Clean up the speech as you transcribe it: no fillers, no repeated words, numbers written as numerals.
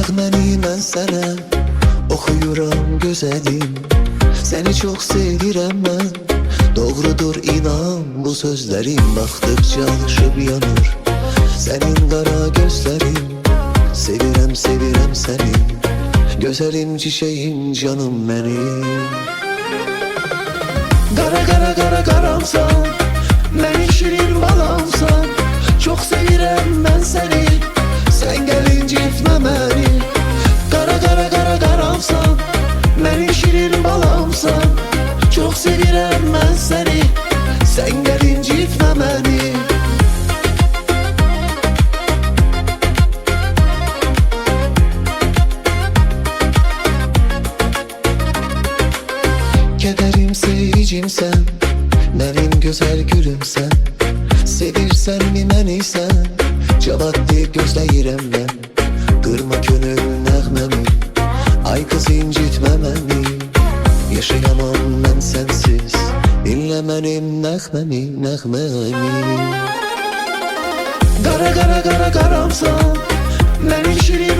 nəğməni mən sənə oxuyuram gözəlim. Səni çox sevirəm mən, doğrudur inan bu sözlərim. Baxdıqca alışıb yanır sənin qara gözlərin. Sevirəm, sevirəm səni, gözəlim çiçeğim, canım mənim. Qara qara qara qaramsan, mənim şirin balamsan. Çox sevirəm mən səni, sən gəl incitmə məni. Qara qara qara qaramsan, mənim şirin balamsan. Çox sevirəm mən səni, sən gəl incitmə məni. Kederim sevicimsən, mənim gözəl gülümsən. Sevirsən mi məni sən, cavab deyib gözləyirəm mən. Qırma könül nəğməmi, ay qız incitmə məni. Yaşayamam mən sənsiz, dinlə mənim nəğməmi, nəğməmi. Qara qara qara qaramsan, mənim şirin